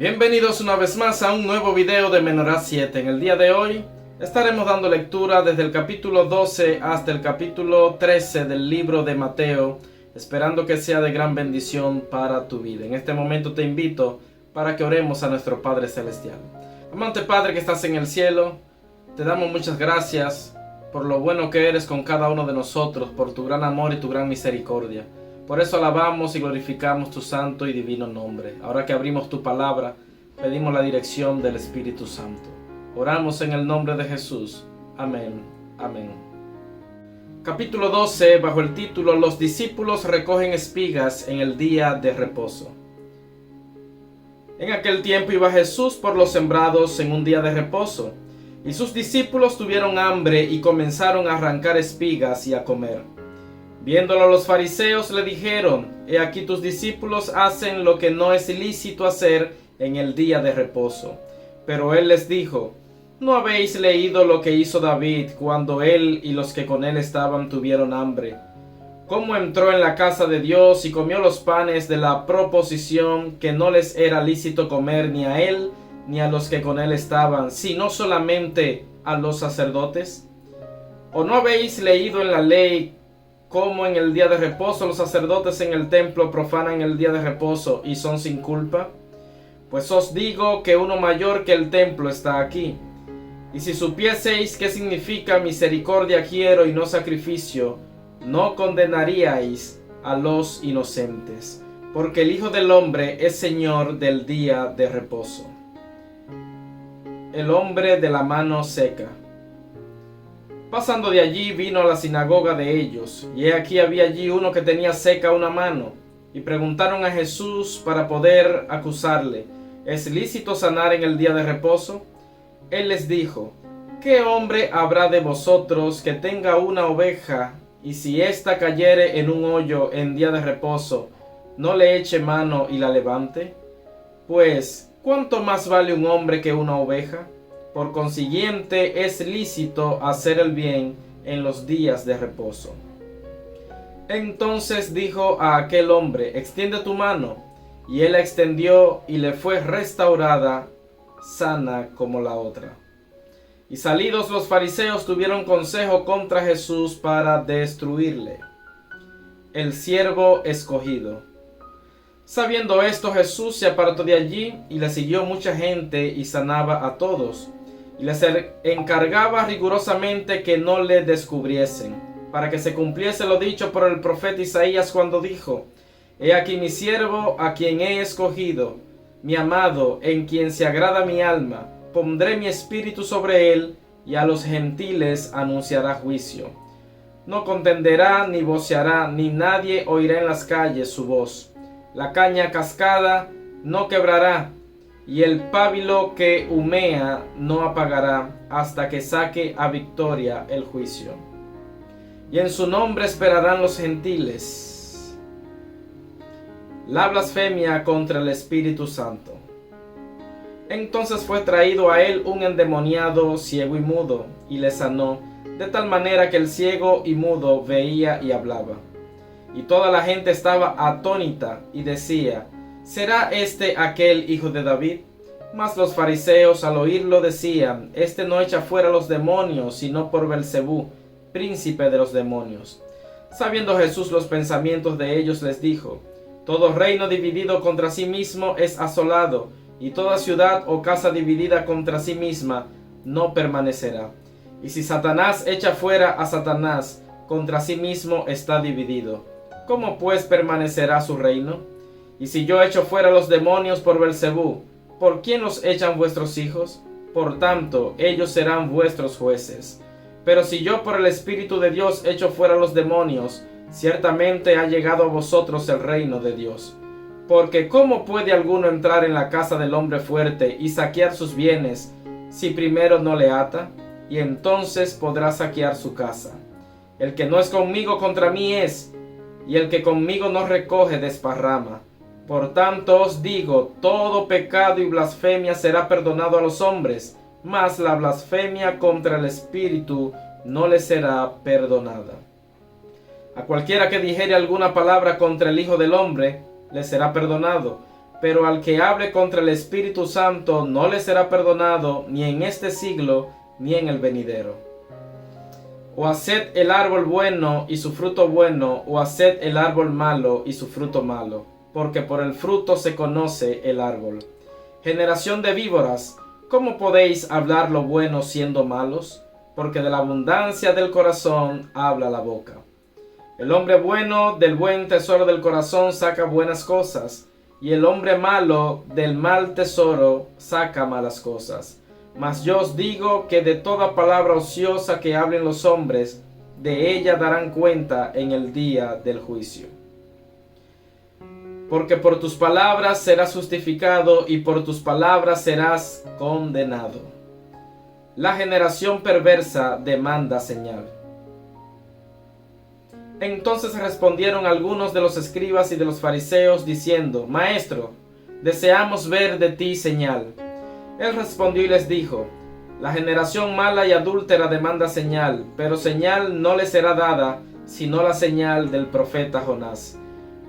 Bienvenidos una vez más a un nuevo video de Menorá 7. En el día de hoy estaremos dando lectura desde el capítulo 12 hasta el capítulo 13 del libro de Mateo, esperando que sea de gran bendición para tu vida. En este momento te invito para que oremos a nuestro Padre Celestial. Amante Padre que estás en el cielo, te damos muchas gracias por lo bueno que eres con cada uno de nosotros, por tu gran amor y tu gran misericordia. Por eso alabamos y glorificamos tu santo y divino nombre. Ahora que abrimos tu palabra, pedimos la dirección del Espíritu Santo. Oramos en el nombre de Jesús. Amén. Amén. Capítulo 12, bajo el título Los discípulos recogen espigas en el día de reposo. En aquel tiempo iba Jesús por los sembrados en un día de reposo, y sus discípulos tuvieron hambre y comenzaron a arrancar espigas y a comer. Viéndolo los fariseos le dijeron: He aquí tus discípulos hacen lo que no es lícito hacer en el día de reposo. Pero él les dijo: ¿No habéis leído lo que hizo David cuando él y los que con él estaban tuvieron hambre? Cómo entró en la casa de Dios y comió los panes de la proposición que no les era lícito comer ni a él ni a los que con él estaban, sino solamente a los sacerdotes. ¿O no habéis leído en la ley cómo en el día de reposo los sacerdotes en el templo profanan el día de reposo y son sin culpa? Pues os digo que uno mayor que el templo está aquí. Y si supieseis qué significa misericordia quiero y no sacrificio, no condenaríais a los inocentes, porque el Hijo del Hombre es Señor del día de reposo. El hombre de la mano seca. Pasando de allí vino a la sinagoga de ellos, y he aquí había allí uno que tenía seca una mano, y preguntaron a Jesús para poder acusarle: ¿Es lícito sanar en el día de reposo? Él les dijo: ¿Qué hombre habrá de vosotros que tenga una oveja, y si ésta cayere en un hoyo en día de reposo, no le eche mano y la levante? Pues, ¿cuánto más vale un hombre que una oveja? Por consiguiente, es lícito hacer el bien en los días de reposo. Entonces dijo a aquel hombre: extiende tu mano. Y él la extendió y le fue restaurada, sana como la otra. Y salidos los fariseos tuvieron consejo contra Jesús para destruirle. El siervo escogido. Sabiendo esto, Jesús se apartó de allí y le siguió mucha gente y sanaba a todos. Y les encargaba rigurosamente que no le descubriesen, para que se cumpliese lo dicho por el profeta Isaías cuando dijo: He aquí mi siervo a quien he escogido, mi amado, en quien se agrada mi alma. Pondré mi espíritu sobre él, y a los gentiles anunciará juicio. No contenderá ni voceará, ni nadie oirá en las calles su voz. La caña cascada no quebrará, y el pábilo que humea no apagará, hasta que saque a victoria el juicio. Y en su nombre esperarán los gentiles. La blasfemia contra el Espíritu Santo. Entonces fue traído a él un endemoniado ciego y mudo, y le sanó, de tal manera que el ciego y mudo veía y hablaba. Y toda la gente estaba atónita y decía: ¿será este aquel hijo de David? Mas los fariseos al oírlo decían: Este no echa fuera los demonios, sino por Belcebú, príncipe de los demonios. Sabiendo Jesús los pensamientos de ellos, les dijo: Todo reino dividido contra sí mismo es asolado, y toda ciudad o casa dividida contra sí misma no permanecerá. Y si Satanás echa fuera a Satanás, contra sí mismo está dividido. ¿Cómo pues permanecerá su reino? Y si yo echo fuera los demonios por Belcebú, ¿por quién los echan vuestros hijos? Por tanto, ellos serán vuestros jueces. Pero si yo por el Espíritu de Dios echo fuera los demonios, ciertamente ha llegado a vosotros el reino de Dios. Porque ¿cómo puede alguno entrar en la casa del hombre fuerte y saquear sus bienes, si primero no le ata? Y entonces podrá saquear su casa. El que no es conmigo contra mí es, y el que conmigo no recoge desparrama. Por tanto os digo, todo pecado y blasfemia será perdonado a los hombres, mas la blasfemia contra el Espíritu no le será perdonada. A cualquiera que dijere alguna palabra contra el Hijo del Hombre, le será perdonado, pero al que hable contra el Espíritu Santo no le será perdonado ni en este siglo ni en el venidero. O haced el árbol bueno y su fruto bueno, o haced el árbol malo y su fruto malo, porque por el fruto se conoce el árbol. Generación de víboras, ¿cómo podéis hablar lo bueno siendo malos? Porque de la abundancia del corazón habla la boca. El hombre bueno del buen tesoro del corazón saca buenas cosas, y el hombre malo del mal tesoro saca malas cosas. Mas yo os digo que de toda palabra ociosa que hablen los hombres, de ella darán cuenta en el día del juicio. Porque por tus palabras serás justificado y por tus palabras serás condenado. La generación perversa demanda señal. Entonces respondieron algunos de los escribas y de los fariseos diciendo: Maestro, deseamos ver de ti señal. Él respondió y les dijo: La generación mala y adúltera demanda señal, pero señal no le será dada, sino la señal del profeta Jonás.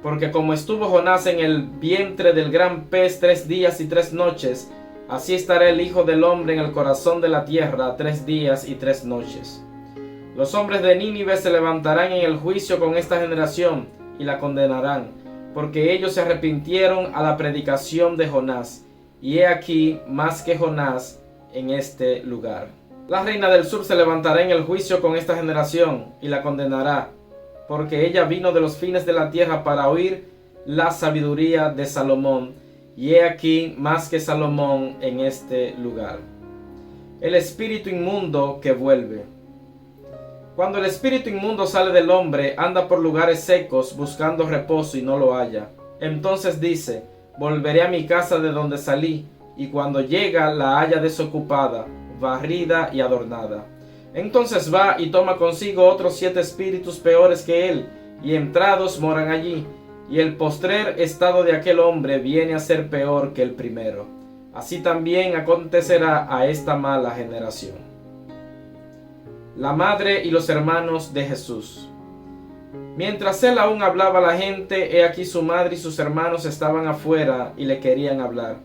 Porque como estuvo Jonás en el vientre del gran pez 3 días y 3 noches, así estará el Hijo del Hombre en el corazón de la tierra 3 días y 3 noches. Los hombres de Nínive se levantarán en el juicio con esta generación y la condenarán, porque ellos se arrepintieron a la predicación de Jonás. Y he aquí más que Jonás en este lugar. La reina del sur se levantará en el juicio con esta generación y la condenará, porque ella vino de los fines de la tierra para oír la sabiduría de Salomón, y he aquí más que Salomón en este lugar. El espíritu inmundo que vuelve. Cuando el espíritu inmundo sale del hombre, anda por lugares secos buscando reposo y no lo halla. Entonces dice: Volveré a mi casa de donde salí, y cuando llega la halla desocupada, barrida y adornada. Entonces va y toma consigo otros 7 espíritus peores que él, y entrados moran allí, y el postrer estado de aquel hombre viene a ser peor que el primero. Así también acontecerá a esta mala generación. La madre y los hermanos de Jesús. Mientras él aún hablaba a la gente, he aquí su madre y sus hermanos estaban afuera y le querían hablar.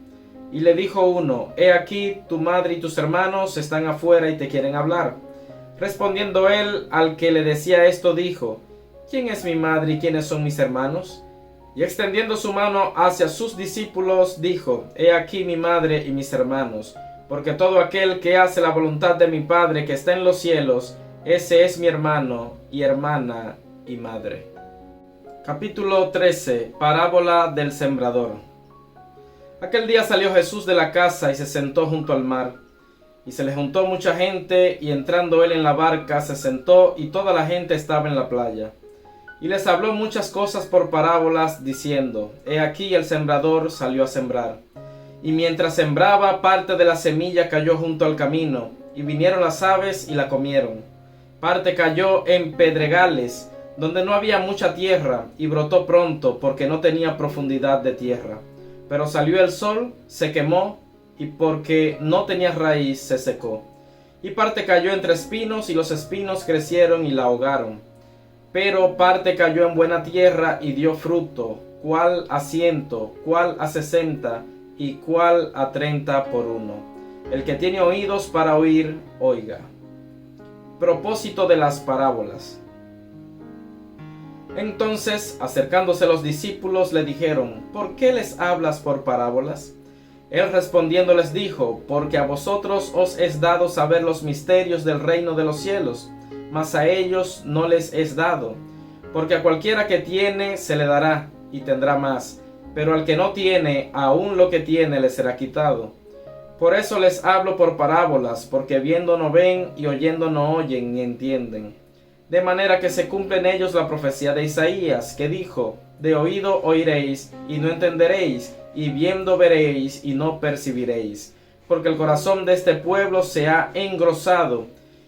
Y le dijo uno: He aquí tu madre y tus hermanos están afuera y te quieren hablar. Respondiendo él al que le decía esto, dijo: ¿Quién es mi madre y quiénes son mis hermanos? Y extendiendo su mano hacia sus discípulos, dijo: He aquí mi madre y mis hermanos, porque todo aquel que hace la voluntad de mi Padre que está en los cielos, ese es mi hermano y hermana y madre. Capítulo 13. Parábola del sembrador. Aquel día salió Jesús de la casa y se sentó junto al mar. Y se le juntó mucha gente, y entrando él en la barca se sentó, y toda la gente estaba en la playa. Y les habló muchas cosas por parábolas, diciendo: He aquí el sembrador salió a sembrar. Y mientras sembraba, parte de la semilla cayó junto al camino, y vinieron las aves y la comieron. Parte cayó en pedregales, donde no había mucha tierra, y brotó pronto, porque no tenía profundidad de tierra. Pero salió el sol, se quemó, y porque no tenía raíz, se secó. Y parte cayó entre espinos, y los espinos crecieron y la ahogaron. Pero parte cayó en buena tierra, y dio fruto, cuál a 100, cuál a 60, y cuál a 30 por uno. El que tiene oídos para oír, oiga. Propósito de las parábolas. Entonces, acercándose los discípulos, le dijeron: ¿Por qué les hablas por parábolas? Él respondiendo les dijo: Porque a vosotros os es dado saber los misterios del reino de los cielos, mas a ellos no les es dado. Porque a cualquiera que tiene se le dará, y tendrá más, pero al que no tiene, aun lo que tiene le será quitado. Por eso les hablo por parábolas, porque viendo no ven, y oyendo no oyen ni entienden. De manera que se cumple en ellos la profecía de Isaías, que dijo: De oído oiréis, y no entenderéis, y viendo veréis, y no percibiréis. Porque el corazón de este pueblo se ha engrosado,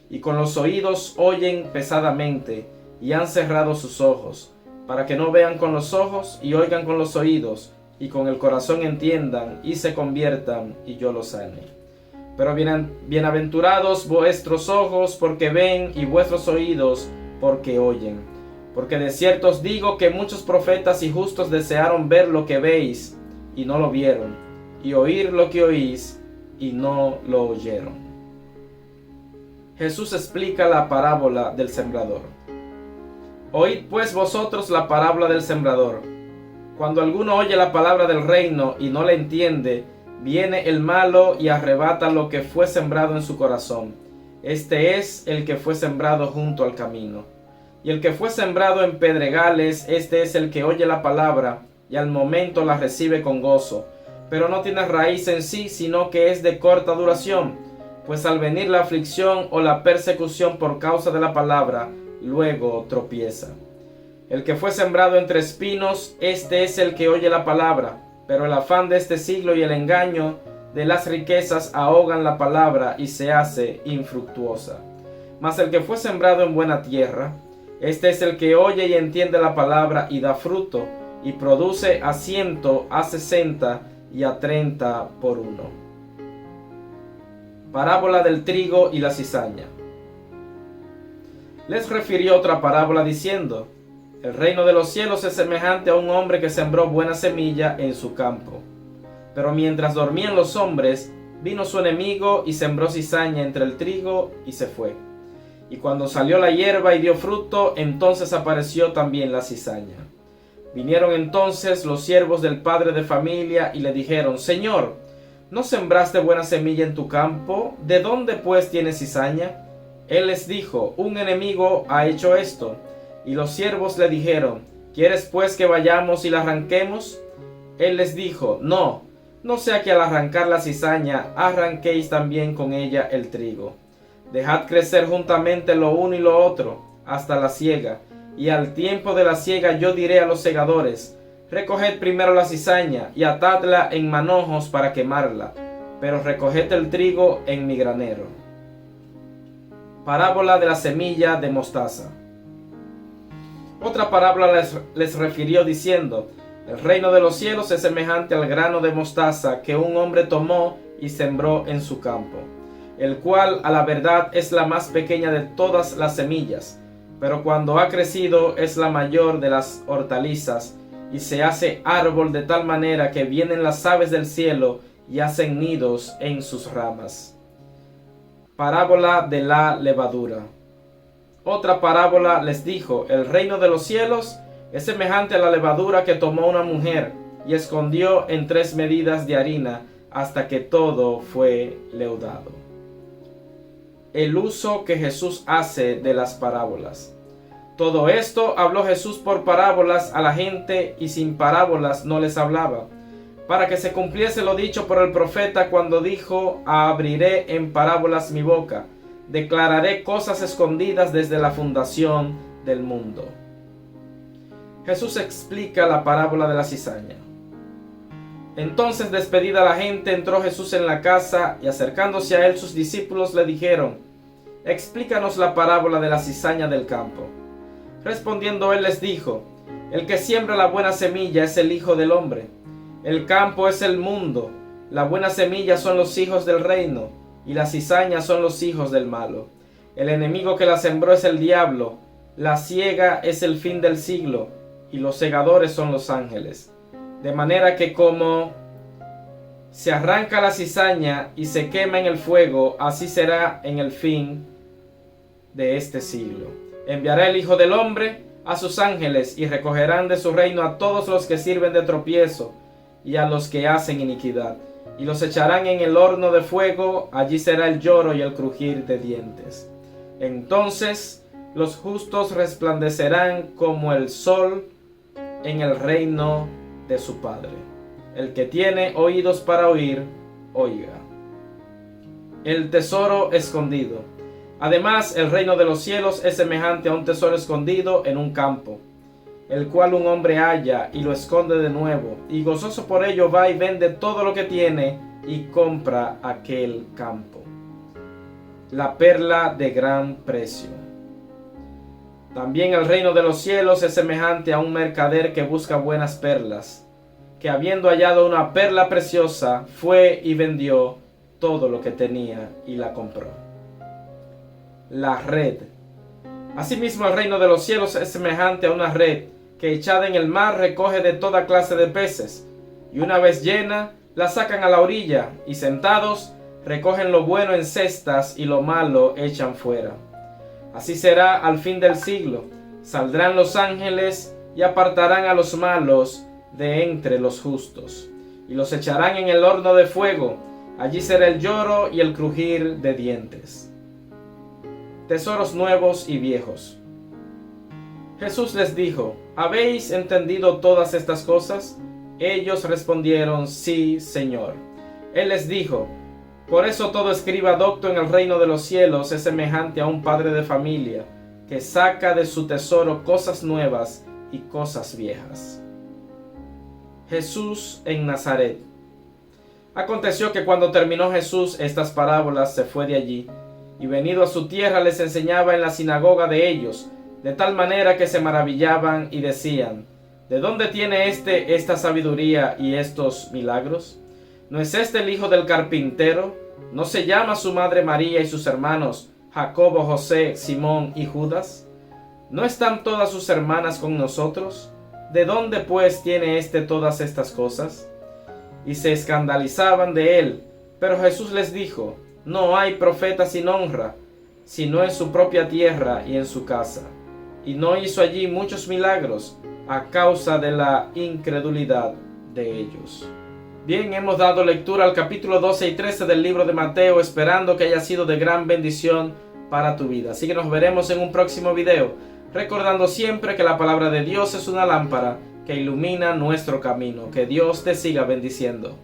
y con los oídos oyen pesadamente, y han cerrado sus ojos, para que no vean con los ojos, y oigan con los oídos, y con el corazón entiendan, y se conviertan, y yo los sane. Pero bienaventurados vuestros ojos porque ven, y vuestros oídos porque oyen. Porque de cierto os digo que muchos profetas y justos desearon ver lo que veis, y no lo vieron, y oír lo que oís y no lo oyeron. Jesús explica la parábola del sembrador. Oíd pues vosotros la parábola del sembrador. Cuando alguno oye la palabra del reino y no la entiende, viene el malo y arrebata lo que fue sembrado en su corazón. Este es el que fue sembrado junto al camino. Y el que fue sembrado en pedregales, este es el que oye la palabra y al momento la recibe con gozo, pero no tiene raíz en sí, sino que es de corta duración, pues al venir la aflicción o la persecución por causa de la palabra, luego tropieza. El que fue sembrado entre espinos, este es el que oye la palabra, pero el afán de este siglo y el engaño de las riquezas ahogan la palabra y se hace infructuosa. Mas el que fue sembrado en buena tierra, este es el que oye y entiende la palabra y da fruto, y produce a 100, a 60 y a 30 por uno. Parábola del trigo y la cizaña. Les refirió otra parábola diciendo: el reino de los cielos es semejante a un hombre que sembró buena semilla en su campo. Pero mientras dormían los hombres, vino su enemigo y sembró cizaña entre el trigo y se fue. Y cuando salió la hierba y dio fruto, entonces apareció también la cizaña. Vinieron entonces los siervos del padre de familia y le dijeron: Señor, ¿no sembraste buena semilla en tu campo? ¿De dónde pues tienes cizaña? Él les dijo: un enemigo ha hecho esto. Y los siervos le dijeron: ¿quieres pues que vayamos y la arranquemos? Él les dijo: no sea que al arrancar la cizaña arranquéis también con ella el trigo. Dejad crecer juntamente lo uno y lo otro hasta la siega, y al tiempo de la siega yo diré a los segadores: recoged primero la cizaña y atadla en manojos para quemarla, pero recoged el trigo en mi granero. Parábola de la semilla de mostaza. Otra parábola les refirió diciendo: el reino de los cielos es semejante al grano de mostaza que un hombre tomó y sembró en su campo, el cual a la verdad es la más pequeña de todas las semillas, pero cuando ha crecido es la mayor de las hortalizas y se hace árbol de tal manera que vienen las aves del cielo y hacen nidos en sus ramas. Parábola de la levadura. Otra parábola les dijo: el reino de los cielos es semejante a la levadura que tomó una mujer y escondió en 3 medidas de harina hasta que todo fue leudado. El uso que Jesús hace de las parábolas. Todo esto habló Jesús por parábolas a la gente y sin parábolas no les hablaba, para que se cumpliese lo dicho por el profeta cuando dijo: abriré en parábolas mi boca, declararé cosas escondidas desde la fundación del mundo. Jesús explica la parábola de la cizaña. Entonces, despedida la gente, entró Jesús en la casa y acercándose a él sus discípulos le dijeron: explícanos la parábola de la cizaña del campo. Respondiendo él les dijo: el que siembra la buena semilla es el Hijo del Hombre. El campo es el mundo, la buena semilla son los hijos del reino, y la cizaña son los hijos del malo. El enemigo que la sembró es el diablo, la siega es el fin del siglo, y los segadores son los ángeles. De manera que como se arranca la cizaña y se quema en el fuego, así será en el fin de este siglo. Enviará el Hijo del Hombre a sus ángeles y recogerán de su reino a todos los que sirven de tropiezo y a los que hacen iniquidad, y los echarán en el horno de fuego. Allí será el lloro y el crujir de dientes. Entonces los justos resplandecerán como el sol en el reino de su Padre. El que tiene oídos para oír, oiga. El tesoro escondido. Además, el reino de los cielos es semejante a un tesoro escondido en un campo, el cual un hombre halla y lo esconde de nuevo, y gozoso por ello va y vende todo lo que tiene y compra aquel campo. La perla de gran precio. También el reino de los cielos es semejante a un mercader que busca buenas perlas, que habiendo hallado una perla preciosa, fue y vendió todo lo que tenía y la compró. La red. Asimismo, el reino de los cielos es semejante a una red que echada en el mar recoge de toda clase de peces. y una vez llena, la sacan a la orilla, y sentados, recogen lo bueno en cestas y lo malo echan fuera. Así será al fin del siglo. Saldrán los ángeles y apartarán a los malos de entre los justos, y los echarán en el horno de fuego. Allí será el lloro y el crujir de dientes. Tesoros nuevos y viejos. Jesús les dijo: ¿habéis entendido todas estas cosas? Ellos respondieron: sí, Señor. Él les dijo: por eso todo escriba docto en el reino de los cielos es semejante a un padre de familia que saca de su tesoro cosas nuevas y cosas viejas. Jesús en Nazaret. Aconteció que cuando terminó Jesús estas parábolas, se fue de allí, y venido a su tierra les enseñaba en la sinagoga de ellos, de tal manera que se maravillaban y decían: ¿de dónde tiene esta sabiduría y estos milagros? ¿No es este el hijo del carpintero? ¿No se llama su madre María y sus hermanos Jacobo, José, Simón y Judas? ¿No están todas sus hermanas con nosotros? ¿De dónde pues tiene todas estas cosas? Y se escandalizaban de él. Pero Jesús les dijo: no hay profeta sin honra, sino en su propia tierra y en su casa. Y no hizo allí muchos milagros a causa de la incredulidad de ellos. Bien, hemos dado lectura al capítulo 12 y 13 del libro de Mateo, esperando que haya sido de gran bendición para tu vida. Así que nos veremos en un próximo video, recordando siempre que la palabra de Dios es una lámpara que ilumina nuestro camino. Que Dios te siga bendiciendo.